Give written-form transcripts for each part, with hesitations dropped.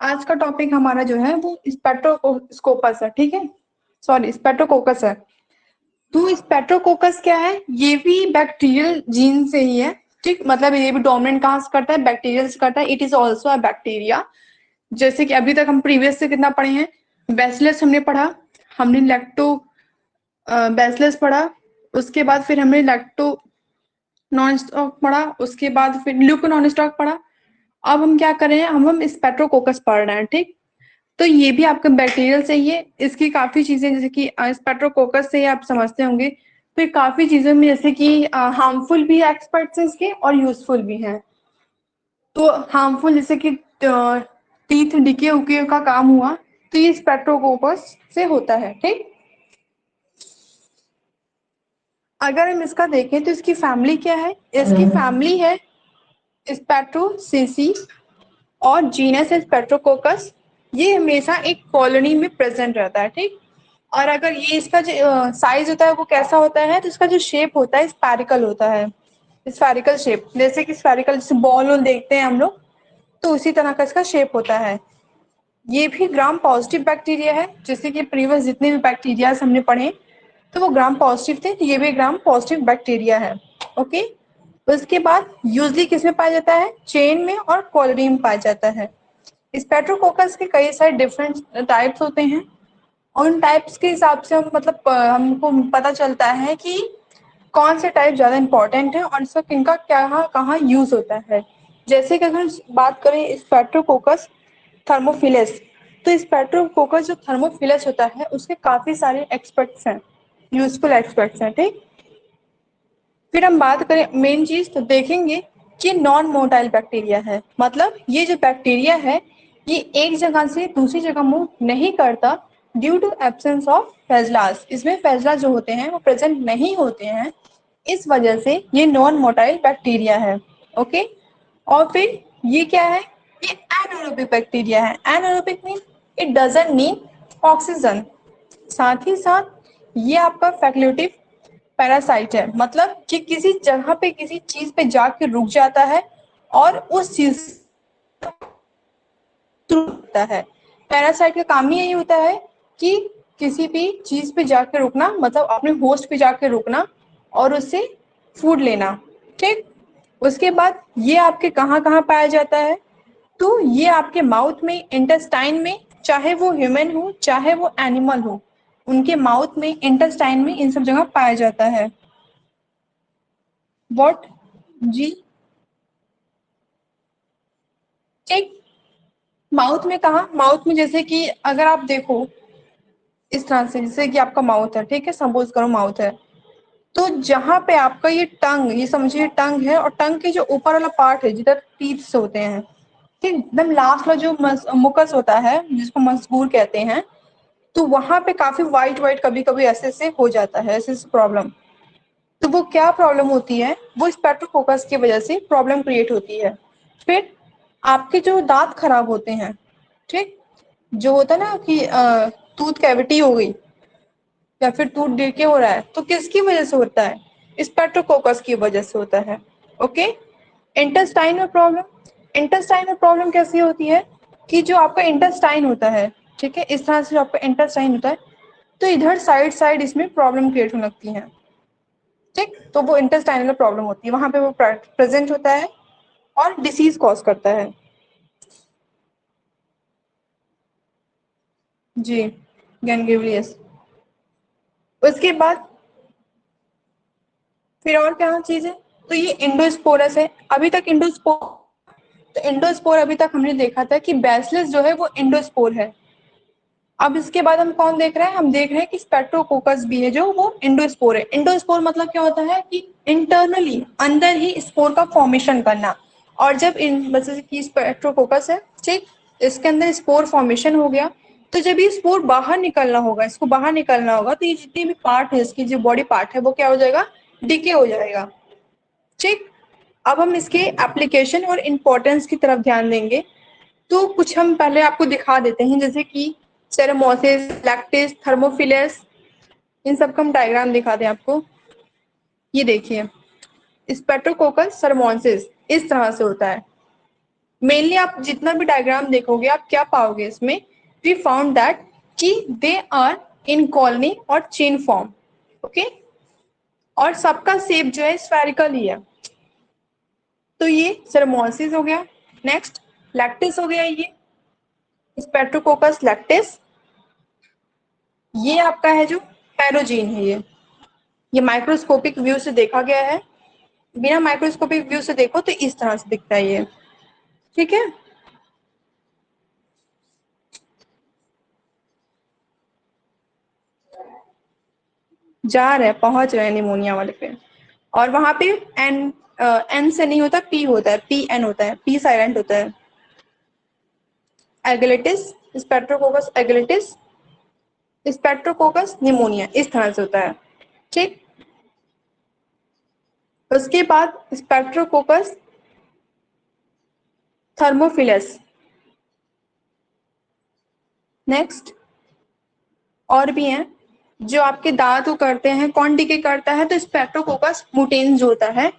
आज का टॉपिक हमारा जो है वो स्पेट्रोस्कोपस है, ठीक है। सॉरी, स्पेट्रोकोकस है। तो स्पेट्रोकोकस क्या है? ये भी बैक्टीरियल जीन से ही है, ठीक। मतलब ये भी डोमिनेंट कहाँ से करता है? बैक्टीरियल से करता है। It is also a bacteria. जैसे कि अभी तक हम प्रीवियस से कितना पढ़े हैं? बैसिलस हमने पढ़ा, हमने लैक्टो बैसिलस पढ़ा, उसके बाद फिर हमने लैक्टो नॉन स्टॉक पढ़ा, उसके बाद फिर ल्यूको नॉन स्टॉक पढ़ा। अब हम क्या कर रहे हैं? हम स्पेट्रोकोकस पढ़ रहे हैं, ठीक। तो ये भी आपका बैक्टीरियल से ही है। इसकी काफ़ी चीज़ें जैसे कि स्पेट्रोकोकस से ही आप समझते होंगे। फिर काफ़ी चीज़ों में जैसे कि हार्मफुल भी एस्पेक्ट्स हैं इसके और यूज़फुल भी हैं। तो हार्मफुल जैसे कि टीथ डिके उके का काम हुआ, तो ये स्पेट्रोकोकस से होता है, ठीक। अगर हम इसका देखें तो इसकी फैमिली क्या है? इसकी फैमिली है स्पेट्रोसेसी और जीनस है स्पेट्रोकोकस। ये हमेशा एक कॉलोनी में प्रेजेंट रहता है, ठीक। और अगर ये इसका जो साइज होता है वो कैसा होता है? तो इसका जो शेप होता है स्फेरिकल होता है। स्फेरिकल शेप, जैसे कि स्फेरिकल जैसे बॉल देखते हैं हम लोग, तो उसी तरह का इसका शेप होता है। ये भी ग्राम पॉजिटिव बैक्टीरिया है। जैसे कि प्रीवियस जितने भी बैक्टीरिया हमने पढ़े तो वो ग्राम पॉजिटिव थे, तो ये भी ग्राम पॉजिटिव बैक्टीरिया है। ओके। उसके बाद यूजली किसमें पाया जाता है? चेन में और कॉलोनी में पाया जाता है। स्पेट्रोकोकस के कई सारे डिफरेंट टाइप्स होते हैं। उन टाइप्स के हिसाब से हम मतलब हमको पता चलता है कि कौन से टाइप ज़्यादा इम्पोर्टेंट है और इसका किनका क्या कहाँ यूज़ होता है। जैसे कि अगर बात करें स्पेट्रोकोकस थर्मोफिलस, तो स्पेट्रोकोकस जो थर्मोफिलस होता है उसके काफ़ी सारे एक्सपेक्ट्स हैं, यूजफुल एक्सपेक्ट्स हैं, ठीक। फिर हम बात करें मेन चीज़ तो देखेंगे कि नॉन मोटाइल बैक्टीरिया है। मतलब ये जो बैक्टीरिया है ये एक जगह से दूसरी जगह मूव नहीं करता ड्यू टू एब्सेंस ऑफ फ्लैजेलास। इसमें फ्लैजेला जो होते हैं वो प्रेजेंट नहीं होते हैं, इस वजह से ये नॉन मोटाइल बैक्टीरिया है। ओके। और फिर ये क्या है? ये एनारोबिक बैक्टीरिया है। Anaerobic mean it doesn't need oxygen. साथ ही साथ ये आपका फैकल्टेटिव पैरासाइट है। मतलब कि किसी जगह पे किसी चीज पे जाके रुक जाता है और उस चीज होता है। पैरासाइट का काम ही यही होता है कि किसी भी चीज पे जाके रुकना, मतलब अपने होस्ट पे जाके रुकना और उससे फूड लेना, ठीक। उसके बाद ये आपके कहाँ कहाँ पाया जाता है? तो ये आपके माउथ में, इंटेस्टाइन में, चाहे वो ह्यूमन हो चाहे वो एनिमल हो, उनके माउथ में, इंटेस्टाइन में, इन सब जगह पाया जाता है। व्हाट? जी, ठीक। माउथ में कहाँ? माउथ में जैसे कि अगर आप देखो इस तरह से, जैसे कि आपका माउथ है, ठीक है, सपोज करो माउथ है, तो जहाँ पे आपका ये टंग, ये समझिए टंग है और टंग के जो ऊपर वाला पार्ट है जिधर टीथ से होते हैं, ठीक, एकदम लास्ट वाला जो मुकस होता है जिसको मसगूर कहते हैं, तो वहां पे काफी वाइट वाइट कभी कभी ऐसे से हो जाता है, ऐसे प्रॉब्लम। तो वो क्या प्रॉब्लम होती है? वो स्पेट्रोकोकस की वजह से प्रॉब्लम क्रिएट होती है। फिर आपके जो दांत खराब होते हैं, ठीक, जो होता है ना कि टूथ कैविटी हो गई या फिर टूथ डिके हो रहा है, तो किसकी वजह से होता है? स्पेट्रोकोकस की वजह से होता है। ओके। इंटेस्टाइन में प्रॉब्लम, इंटेस्टाइन में प्रॉब्लम कैसी होती है कि जो आपका इंटेस्टाइन होता है, ठीक है, इस तरह से जो आपका इंटेस्टाइन होता है, तो इधर साइड साइड इसमें प्रॉब्लम क्रिएट होने लगती है, ठीक। तो वो इंटेस्टाइनल प्रॉब्लम होती है, वहां पे वो प्रेजेंट होता है और डिसीज कॉज करता है। जी, गैंग्रीवियस। उसके बाद फिर और क्या चीज है? तो ये इंडोस्पोरस है। अभी तक इंडोस्पोर, तो इंडोस्पोर अभी तक हमने देखा था कि बैसिलस जो है वो इंडोस्पोर है। अब इसके बाद हम कौन देख रहे हैं? हम देख रहे हैं कि स्पेट्रोकोकस भी है जो वो इंडोस्पोर है। इंडोस्पोर मतलब क्या होता है कि इंटरनली, अंदर ही स्पोर का फॉर्मेशन करना। और जब इन जैसे कि स्पेट्रोकोकस है, ठीक, इसके अंदर स्पोर फॉर्मेशन हो गया, तो जब ये स्पोर बाहर निकलना होगा, इसको बाहर निकलना होगा, तो ये जितनी भी पार्ट है, इसकी जो बॉडी पार्ट है वो क्या हो जाएगा? डिके हो जाएगा, ठीक। अब हम इसके एप्लीकेशन और इम्पोर्टेंस की तरफ ध्यान देंगे। तो कुछ हम पहले आपको दिखा देते हैं, जैसे कि सेरेमोसिस, लैक्टिस, थर्मोफिलस, इन सब का हम डायग्राम दिखा दें आपको। ये देखिए, स्पेट्रोकोकस सेरेमोसिस इस तरह से होता है, मेनली आप जितना भी डायग्राम देखोगे आप क्या पाओगे इसमें, वी फाउंड दैट कि दे आर इन कॉलोनी और चेन फॉर्म, ओके, और सबका शेप जो है स्फेरिकल ही है। तो ये सेरेमोसिस हो गया। नेक्स्ट लैक्टिस हो गया, ये स्पेट्रोकोकस लैक्टिस, ये आपका है जो पैरोजीन है, ये माइक्रोस्कोपिक व्यू से देखा गया है। बिना माइक्रोस्कोपिक व्यू से देखो तो इस तरह से दिखता है ये, ठीक है। जा रहे हैं, पहुंच रहे हैं निमोनिया वाले पे। और वहां पे एन एन से नहीं होता, पी होता है, पी एन होता है, पी साइलेंट होता है। एगलेटिस, स्पेट्रोकोकस एगलेटिस, स्पेट्रोकोकस निमोनिया, इस तरह से होता है, ठीक। उसके बाद स्पेट्रोकोकस थर्मोफिलस। नेक्स्ट और भी हैं जो आपके दांत को करते हैं। कौन डीके करता है, तो स्पेट्रोकोकस मुटेन्स जो होता है,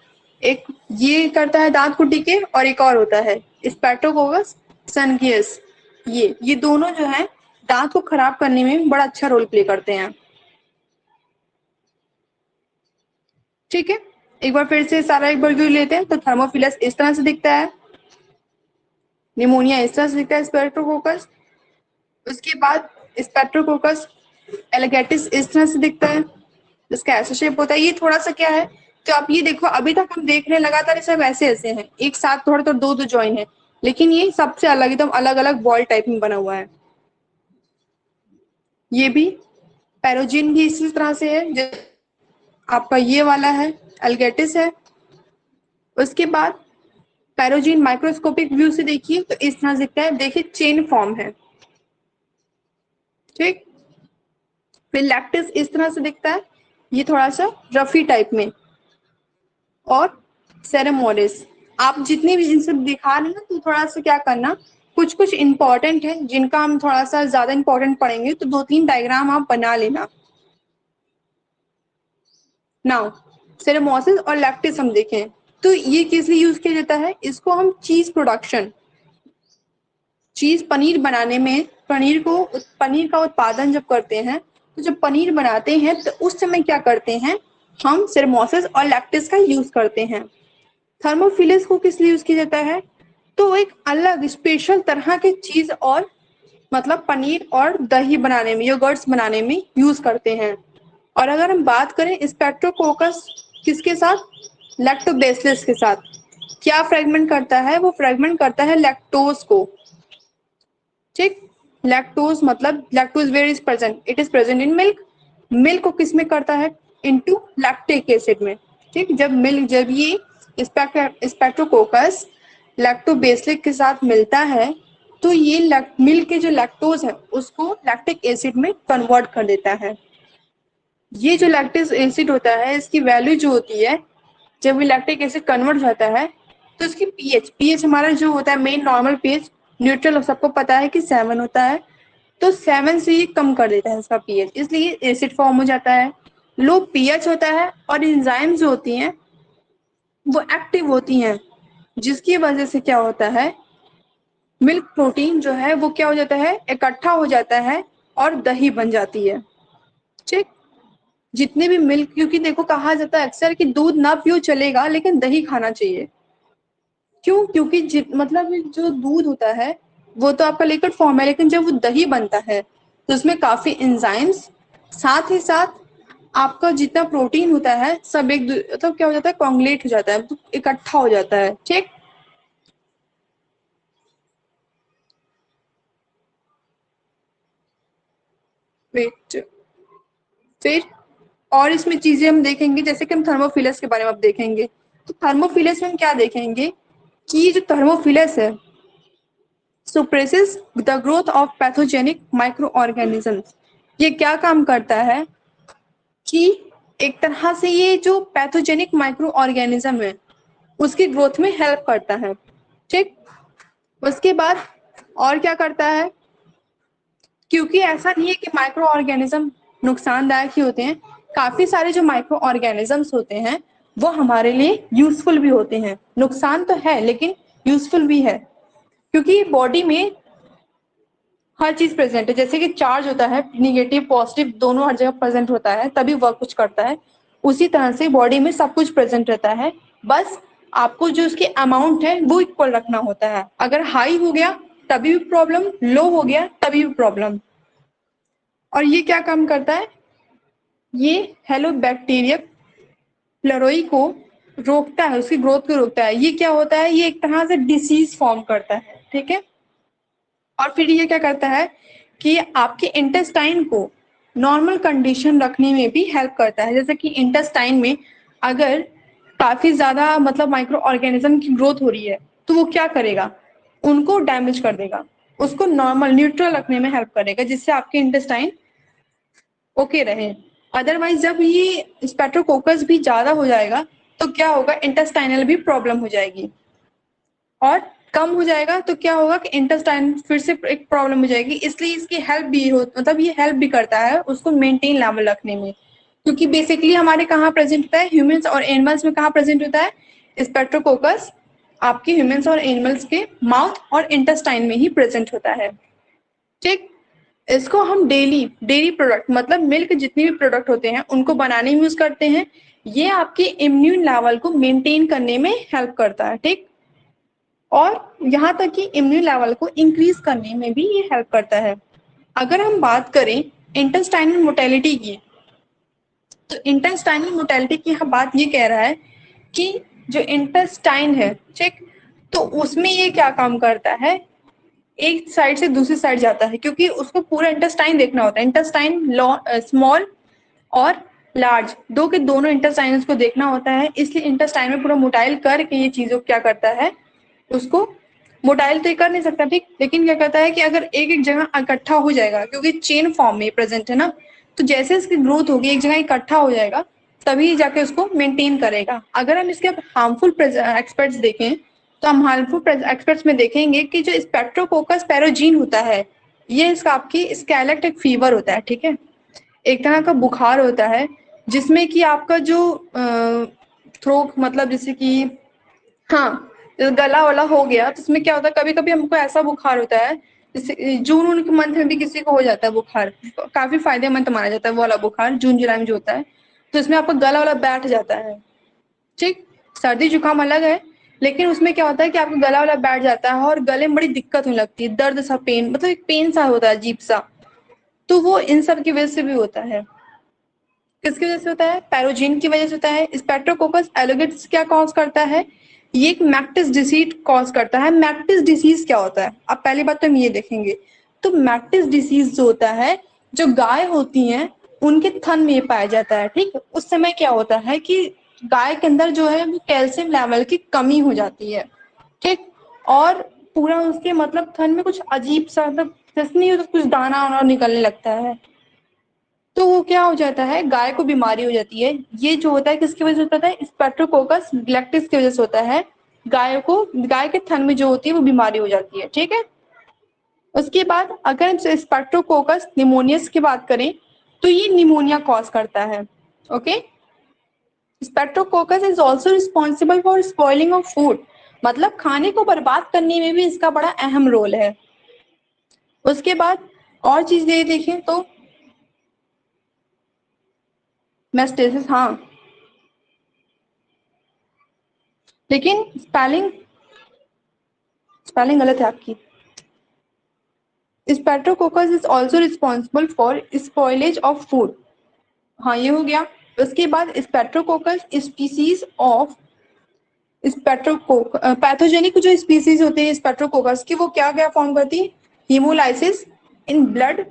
एक ये करता है दांत को डीके, और एक और होता है स्पेट्रोकोकस सनगियस। ये दोनों जो है दांत को खराब करने में बड़ा अच्छा रोल प्ले करते हैं, ठीक है। एक बार फिर से सारा एक बार व्यू लेते हैं। तो थर्मोफिलस इस तरह से दिखता है, निमोनिया इस तरह से दिखता है स्पेट्रोकोकस। उसके बाद स्पेट्रोकोकस एलेगेटिस इस तरह से दिखता है, इसका ऐसा शेप होता है। ये थोड़ा सा क्या है, तो आप ये देखो अभी तक हम देख रहे हैं लगातार सब ऐसे ऐसे हैं, एक साथ थोड़ा तो दो दो जॉइन है, लेकिन ये सबसे अलग एकदम अलग अलग बॉल टाइप में बना हुआ है। ये भी पैरोजिन भी इसी तरह से है, जो आपका ये वाला है एल्गेटिस है। उसके बाद पैरोजिन माइक्रोस्कोपिक व्यू से देखिए तो इस तरह से दिखता है, देखिए चेन फॉर्म है, ठीक। फिर लैक्टिस इस तरह से दिखता है, ये थोड़ा सा रफी टाइप में। और सेरेमोनिस, आप जितने भी इन सब दिखा रहे हैं ना, तो थोड़ा सा क्या करना, कुछ कुछ इंपॉर्टेंट है जिनका हम थोड़ा सा ज्यादा इंपॉर्टेंट पढ़ेंगे, तो दो तीन डायग्राम आप बना लेना। नाउ सेरेमोसिस और लैक्टिस हम देखें, तो ये किस लिए यूज किया जाता है, इसको हम चीज प्रोडक्शन, चीज पनीर बनाने में, पनीर का उत्पादन जब करते हैं, तो जब पनीर बनाते हैं तो उस समय क्या करते हैं, हम सेरेमोसिस और लैक्टिस का यूज करते हैं। थर्मोफिलस को किस लिए यूज किया जाता है, तो एक अलग स्पेशल तरह की चीज और मतलब पनीर और दही बनाने में, योगर्ट्स बनाने में यूज करते हैं। और अगर हम बात करें स्पेक्ट्रोकोकस किसके साथ, लैक्टोबैसिलस के साथ, क्या फ्रेगमेंट करता है, वो फ्रेगमेंट करता है लैक्टोज को, ठीक। लैक्टोज मतलब lactose where is present, it is present in milk. Milk को किस में करता है, इनटू लैक्टिक एसिड में, ठीक। जब ये स्पेक्ट्रोकोकस लैक्टोबैसिलस के साथ मिलता है, तो ये मिल्क के जो लैक्टोज है उसको लैक्टिक एसिड में कन्वर्ट कर देता है। ये जो लैक्टिक एसिड होता है, इसकी वैल्यू जो होती है, जब ये लैक्टिक एसिड कन्वर्ट हो जाता है, तो इसकी पीएच हमारा जो होता है मेन नॉर्मल पीएच, न्यूट्रल सबको पता है कि 7 होता है, तो 7 से ये कम कर देता है इसका पीएच, इसलिए एसिड फॉर्म हो जाता है। लो पीएच होता है और एंजाइम जो होती हैं वो एक्टिव होती हैं, जिसकी वजह से क्या होता है, मिल्क प्रोटीन जो है वो क्या हो जाता है, इकट्ठा हो जाता है और दही बन जाती है, ठीक। जितने भी मिल्क, क्योंकि देखो कहा जाता है अक्सर कि दूध ना पियो चलेगा लेकिन दही खाना चाहिए। क्यों, क्योंकि मतलब जो दूध होता है वो तो आपका लिक्विड फॉर्म है, लेकिन जब वो दही बनता है तो उसमें काफी एंजाइम्स, साथ ही साथ आपका जितना प्रोटीन होता है सब एक मतलब क्या हो जाता है, कॉन्गुलेट हो जाता है, तो इकट्ठा हो जाता है, ठीक। वेट, फिर और इसमें चीजें हम देखेंगे, जैसे कि हम थर्मोफिलस के बारे में अब देखेंगे। तो थर्मोफिलस में हम क्या देखेंगे कि ये जो थर्मोफिलस है suppresses the growth of pathogenic microorganisms। ये क्या काम करता है कि एक तरह से ये जो पैथोजेनिक माइक्रो ऑर्गेनिज्म है उसकी ग्रोथ में हेल्प करता है, ठीक। उसके बाद और क्या करता है, क्योंकि ऐसा नहीं है कि माइक्रो ऑर्गेनिज्म नुकसानदायक ही होते हैं, काफी सारे जो माइक्रो ऑर्गेनिजम्स होते हैं वो हमारे लिए यूजफुल भी होते हैं, नुकसान तो है लेकिन यूजफुल भी है। क्योंकि बॉडी में हर चीज प्रेजेंट है, जैसे कि चार्ज होता है निगेटिव पॉजिटिव दोनों हर जगह प्रेजेंट होता है तभी वर्क कुछ करता है, उसी तरह से बॉडी में सब कुछ प्रेजेंट रहता है, बस आपको जो उसके अमाउंट है वो इक्वल रखना होता है। अगर हाई हो गया तभी भी प्रॉब्लम, लो हो गया तभी भी प्रॉब्लम। और ये क्या काम करता है, ये हेलो बैक्टीरिया प्लरोई को रोकता है, उसकी ग्रोथ को रोकता है। ये क्या होता है, ये एक तरह से डिसीज फॉर्म करता है, ठीक है। और फिर ये क्या करता है कि आपके इंटेस्टाइन को नॉर्मल कंडीशन रखने में भी हेल्प करता है। जैसे कि इंटेस्टाइन में अगर काफी ज्यादा मतलब माइक्रो ऑर्गेनिज्म की ग्रोथ हो रही है तो वो क्या करेगा, उनको डैमेज कर देगा, उसको नॉर्मल न्यूट्रल रखने में हेल्प करेगा जिससे आपके इंटेस्टाइन ओके रहे। अदरवाइज जब ये स्पेट्रोकोकस भी ज्यादा हो जाएगा तो क्या होगा, इंटेस्टाइनल भी प्रॉब्लम हो जाएगी। और कम हो जाएगा तो क्या होगा कि इंटेस्टाइन फिर से एक प्रॉब्लम हो जाएगी। इसलिए इसकी हेल्प भी हो, मतलब ये हेल्प भी करता है उसको मेंटेन लेवल रखने में। क्योंकि बेसिकली हमारे कहाँ प्रेजेंट होता है, ह्यूमंस और एनिमल्स में कहाँ प्रेजेंट होता है, स्पेट्रोकोकस आपके ह्यूमंस और एनिमल्स के माउथ और इंटेस्टाइन में ही प्रेजेंट होता है, ठीक। इसको हम डेली डेयरी प्रोडक्ट मतलब मिल्क जितने भी प्रोडक्ट होते हैं उनको बनाने में यूज करते हैं। ये आपके इम्यून लेवल को मेंटेन करने में हेल्प करता है, ठीक। और यहाँ तक कि इम्यून लेवल को इंक्रीज करने में भी ये हेल्प करता है। अगर हम बात करें इंटेस्टाइनल मोटेलिटी की, तो इंटेस्टाइनल मोटेलिटी की यहाँ बात ये कह रहा है कि जो इंटेस्टाइन है, ठीक, तो उसमें ये क्या काम करता है, एक साइड से दूसरी साइड जाता है क्योंकि उसको पूरा इंटेस्टाइन देखना होता है। इंटेस्टाइन स्मॉल और लार्ज दो के दोनों इंटेस्टाइन्स को देखना होता है, इसलिए इंटेस्टाइन में पूरा मोटाइल करके ये चीजों क्या करता है, उसको मोटाइल तो ये कर नहीं सकता, ठीक, लेकिन क्या करता है कि अगर एक एक जगह इकट्ठा हो जाएगा क्योंकि चेन फॉर्म में प्रेजेंट है ना, तो जैसे इसकी ग्रोथ होगी एक जगह इकट्ठा हो जाएगा तभी जाके उसको मेंटेन करेगा। अगर हम इसके हार्मफुल एक्सपर्ट्स देखें तो हम हार्मफुल एक्सपर्ट्स में देखेंगे कि जो स्पेक्ट्रोकोकस पैरोजीन होता है ये इसका आपकी स्कैलेक्टिक फीवर होता है, ठीक है, एक तरह का बुखार होता है जिसमें कि आपका जो थ्रोट मतलब जैसे कि हाँ गला वाला हो गया तो इसमें क्या होता है, कभी कभी हमको ऐसा बुखार होता है जैसे जून उन के मंथ में भी किसी को हो जाता है बुखार, काफी फायदेमंद माना जाता है वो वाला बुखार जून जुलाई में जो होता है, तो इसमें आपका गला वाला बैठ जाता है, ठीक। सर्दी जुकाम अलग है, लेकिन उसमें क्या होता है कि आपका गला वाला बैठ जाता है और गले में बड़ी दिक्कत होने लगती है, दर्द सा पेन मतलब एक पेन सा होता है अजीब सा, तो वो इन सब की वजह से भी होता है। किसकी वजह से होता है, पैरोजीन की वजह से होता है। स्पेट्रोकोकस एलोगेट्स क्या कॉज करता है, ये एक मैक्टिस डिसीज कॉज करता है। मैक्टिस डिसीज क्या होता है, अब पहली बात तो हम ये देखेंगे, तो मैक्टिस डिसीज जो होता है जो गाय होती हैं उनके थन में पाया जाता है, ठीक। उस समय क्या होता है कि गाय के अंदर जो है वो कैल्शियम लेवल की कमी हो जाती है, ठीक, और पूरा उसके मतलब थन में कुछ अजीब सा मतलब जैसे नहीं होता कुछ दाना वाना निकलने लगता है, तो वो क्या हो जाता है, गाय को बीमारी हो जाती है। ये जो होता है किसकी वजह से होता है, स्पेट्रोकोकस ग्लैक्टिस की वजह से होता है। गाय के थन में जो होती है वो बीमारी हो जाती है, ठीक है। उसके बाद अगर हम स्पेट्रोकोकस निमोनियस की बात करें तो ये निमोनिया कॉज करता है, okay. Streptococcus is also responsible for spoiling of food, मतलब खाने को बर्बाद करने में भी इसका बड़ा अहम रोल है। उसके बाद और चीज ये देखें तो मेस्टेसिस, हाँ, लेकिन स्पेलिंग स्पेलिंग गलत है आपकी। Streptococcus is also responsible for spoilage of food, हाँ ये हो गया। उसके बाद स्पेट्रोकोकस स्पीसीज ऑफ स्पेट्रोकोक पैथोजेनिक जो स्पीसीज होते हैं स्पेट्रोकोकस की वो क्या क्या फॉर्म करती है, hemolysis in blood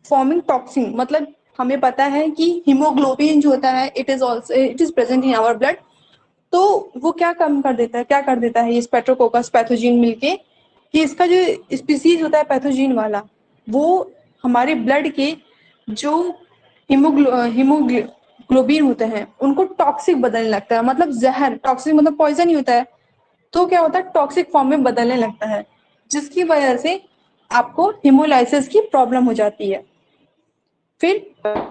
forming toxin, मतलब हमें पता है कि हीमोग्लोबिन जो होता है it is present in our blood, तो वो क्या कम कर देता है, क्या कर देता है ये स्पेट्रोकोकस पैथोजीन मिलके कि इसका जो स्पीसीज होता है पैथोजीन वाला वो हमारे ब्लड के जो हीमोग्लोबिन होते हैं उनको टॉक्सिक बदलने लगता है, मतलब जहर, टॉक्सिक मतलब पॉइजन ही होता है, तो क्या होता है टॉक्सिक फॉर्म में बदलने लगता है जिसकी वजह से आपको हिमोलाइसिस की प्रॉब्लम हो जाती है। फिर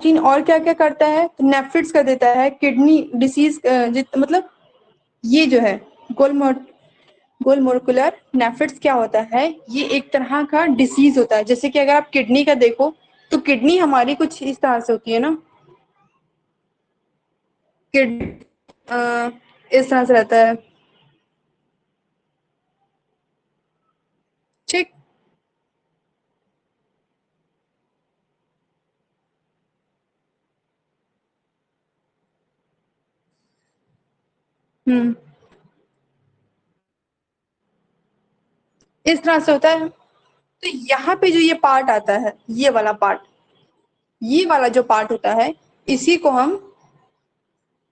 चीन और क्या क्या करता है, तो नेफ्रिट्स कर देता है, किडनी डिसीज मतलब ये जो है गोल कोलमोलिकुलर नेफ्रिट्स क्या होता है, ये एक तरह का डिसीज होता है। जैसे कि अगर आप किडनी का देखो तो किडनी हमारी कुछ इस तरह से होती है ना, किड इस तरह से रहता है, ठीक। हम्म, इस तरह से होता है। तो यहाँ पे जो ये पार्ट आता है, ये वाला पार्ट, ये वाला जो पार्ट होता है, इसी को हम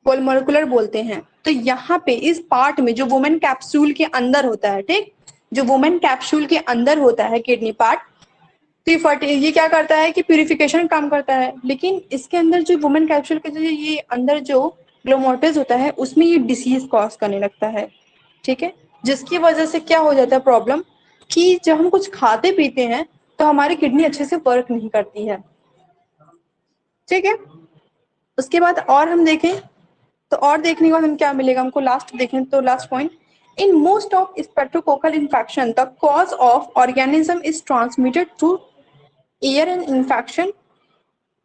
कोलमोलिकुलर बोलते हैं। तो यहाँ पे इस पार्ट में जो वुमेन कैप्सूल के अंदर होता है, ठीक, जो वुमेन कैप्सूल के अंदर होता है किडनी पार्ट, तो ये क्या करता है कि प्यूरिफिकेशन काम करता है। लेकिन इसके अंदर जो वुमेन कैप्सूल के जो ये अंदर जो ग्लोमोटिस होता है, उसमें ये डिसीज कॉज करने लगता है, ठीक है। जिसकी वजह से क्या हो जाता है प्रॉब्लम, कि जब हम कुछ खाते पीते हैं तो हमारी किडनी अच्छे से वर्क नहीं करती है, ठीक है। उसके बाद और हम देखें तो, और देखने के बाद हम क्या मिलेगा हमको, लास्ट देखें तो last point, in most of streptococcal infection the cause of organism is transmitted through air and infection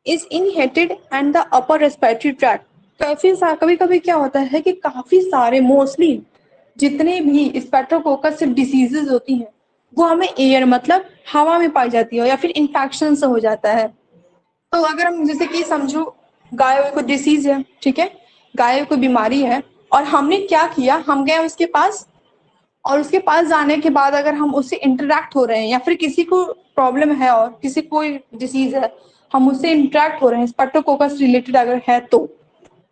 is inherited and the upper respiratory tract. कभी कभी क्या होता है कि काफी सारे मोस्टली जितने भी स्पेट्रोकोकस से डिसीजेज होती हैं वो हमें एयर मतलब हवा में पाई जाती है या फिर इन्फेक्शन से हो जाता है। तो अगर हम जैसे कि समझो गाय को डिसीज है, ठीक है, गाय को बीमारी है, और हमने क्या किया, हम गए उसके पास, और उसके पास जाने के बाद अगर हम उससे इंटरेक्ट हो रहे हैं या फिर किसी को प्रॉब्लम है और किसी कोई डिसीज है, हम उससे इंटरेक्ट हो रहे हैं स्पेट्रोकोकस रिलेटेड अगर है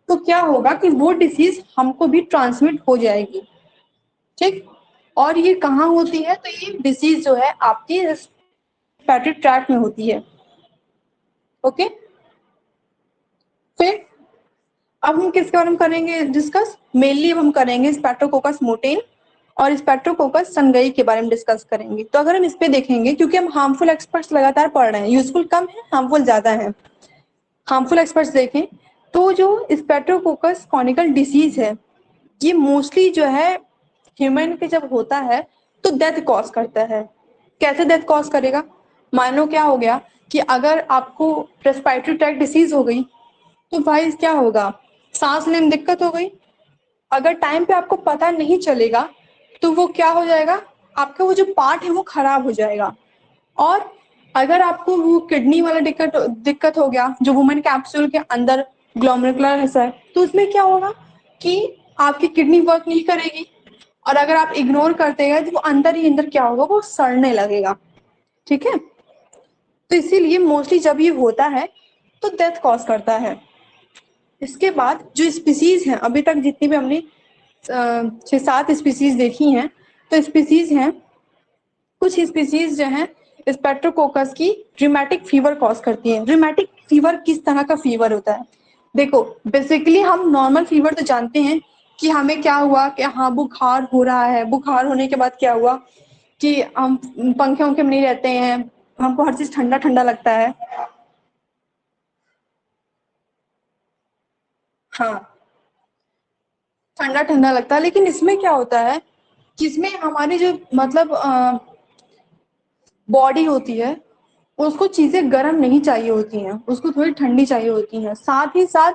तो क्या होगा कि वो डिसीज हमको भी ट्रांसमिट हो जाएगी, ठीक। और ये कहाँ होती है, तो ये डिसीज जो है आपकी रेस्पिरेटरी ट्रैक्ट में होती है, ओके। फिर अब हम किसके बारे में करेंगे डिस्कस, मेनली हम करेंगे स्पेट्रोकोकस मोटेन और स्पेट्रोकोकस सनगई के बारे में डिस्कस करेंगे। तो अगर हम इस पे देखेंगे, क्योंकि हम हार्मफुल एक्सपर्ट्स लगातार पढ़ रहे हैं, यूजफुल कम है हार्मफुल ज्यादा है। हार्मफुल एक्सपर्ट्स देखें तो जो स्पेट्रोकोकस कॉनिकल डिसीज है, ये मोस्टली जो है ह्यूमन के जब होता है तो डेथ कॉज करता है। कैसे डेथ कॉज करेगा, मान लो क्या हो गया कि अगर आपको रेस्पिरेटरी ट्रैक्ट डिसीज हो गई तो भाई क्या होगा, सांस लेने में दिक्कत हो गई। अगर टाइम पे आपको पता नहीं चलेगा तो वो क्या हो जाएगा, आपका वो जो पार्ट है वो खराब हो जाएगा। और अगर आपको वो किडनी वाला दिक्कत दिक्कत हो गया जो वुमेन कैप्सूल के अंदर ग्लोमेरुलर है, तो उसमें क्या होगा कि आपकी किडनी वर्क नहीं करेगी, और अगर आप इग्नोर करते गए तो वो अंदर ही अंदर क्या होगा, वो सड़ने लगेगा, ठीक है। तो इसीलिए मोस्टली जब ये होता है तो डेथ कॉज करता है। इसके बाद जो स्पीसीज हैं, अभी तक जितनी भी हमने 6-7 स्पीसीज देखी हैं, तो स्पीसीज हैं, कुछ स्पीसीज जो हैं स्पेट्रोकोकस की रिमेटिक फीवर कॉज करती है। रिमेटिक फीवर किस तरह का फीवर होता है, देखो बेसिकली हम नॉर्मल फीवर तो जानते हैं कि हमें क्या हुआ कि हाँ बुखार हो रहा है, बुखार होने के बाद क्या हुआ कि हम पंखे वंखे में नहीं रहते हैं, हमको हर चीज ठंडा ठंडा लगता है। हाँ, ठंडा ठंडा लगता है, लेकिन इसमें क्या होता है कि इसमें हमारी जो मतलब बॉडी होती है उसको चीजें गर्म नहीं चाहिए होती हैं, उसको थोड़ी ठंडी चाहिए होती हैं। साथ ही साथ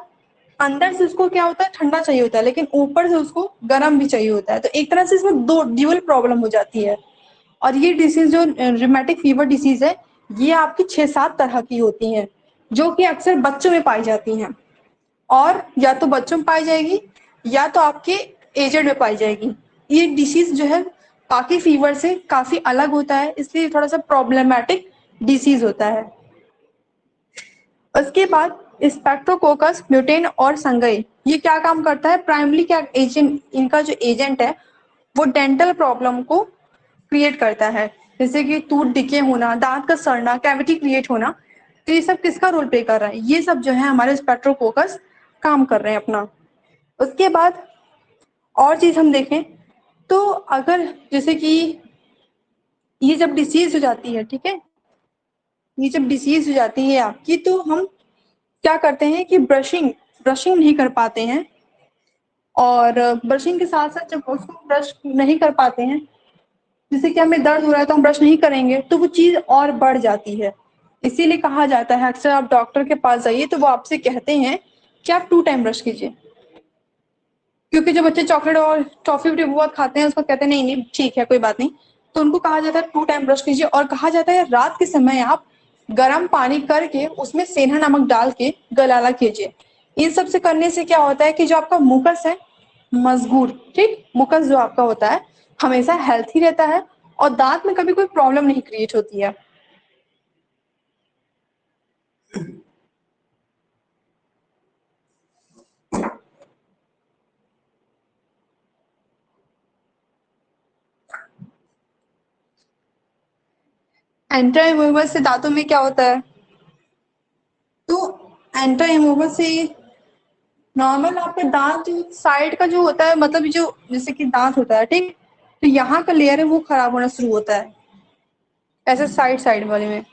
अंदर से उसको क्या होता है, ठंडा चाहिए होता है, लेकिन ऊपर से उसको गर्म भी चाहिए होता है। तो एक तरह से इसमें दो ड्यूअल प्रॉब्लम हो जाती है। और ये डिसीज जो रिमेटिक फीवर डिसीज है, ये आपकी 6-7 तरह की होती हैं, जो कि अक्सर बच्चों में पाई जाती हैं। और या तो बच्चों में पाई जाएगी या तो आपके एजेड में पाई जाएगी। ये डिसीज जो है बाकी फीवर से काफी अलग होता है, इसलिए थोड़ा सा प्रॉब्लमेटिक डिसीज होता है। उसके बाद स्पेक्ट्रोकोकस म्यूटेन और संगई, ये क्या काम करता है, प्राइमरी क्या एजेंट, इनका जो एजेंट है वो डेंटल प्रॉब्लम को क्रिएट करता है, जैसे कि टूथ डिके होना, दांत का सड़ना, कैविटी क्रिएट होना। तो ये सब किसका रोल प्ले कर रहा है, ये सब जो है हमारे स्पेक्ट्रोकोकस काम कर रहे हैं अपना। उसके बाद और चीज हम देखें तो अगर जैसे कि ये जब डिसीज हो जाती है, ठीक है, ये जब डिसीज हो जाती है आपकी, तो हम क्या करते हैं कि ब्रशिंग ब्रशिंग नहीं कर पाते हैं। और ब्रशिंग के साथ साथ जब उसको ब्रश नहीं कर पाते हैं जैसे कि हमें दर्द हो रहा है तो हम ब्रश नहीं करेंगे तो वो चीज और बढ़ जाती है। इसीलिए कहा जाता है अक्सर आप डॉक्टर के पास जाइए तो वो आपसे कहते हैं कि आप 2 टाइम ब्रश कीजिए। क्योंकि जो बच्चे चॉकलेट और टॉफी बहुत खाते हैं उसको कहते हैं नहीं नहीं ठीक है कोई बात नहीं, तो उनको कहा जाता है 2 टाइम ब्रश कीजिए। और कहा जाता है रात के समय आप गर्म पानी करके उसमें सेंधा नमक डाल के गलाला कीजिए। इन सब से करने से क्या होता है कि जो आपका मुकस है मजबूत, ठीक, मुकस जो आपका होता है हमेशा हेल्थी रहता है और दांत में कभी कोई प्रॉब्लम नहीं क्रिएट होती है। एंटर इमूवल से दांतों में क्या होता है? तो एंटर इमूवल से नॉर्मल आपका दांत जो साइड का जो होता है, मतलब जो जैसे कि दांत होता है, ठीक, तो यहाँ का लेयर है वो खराब होना शुरू होता है ऐसे साइड साइड वाले में।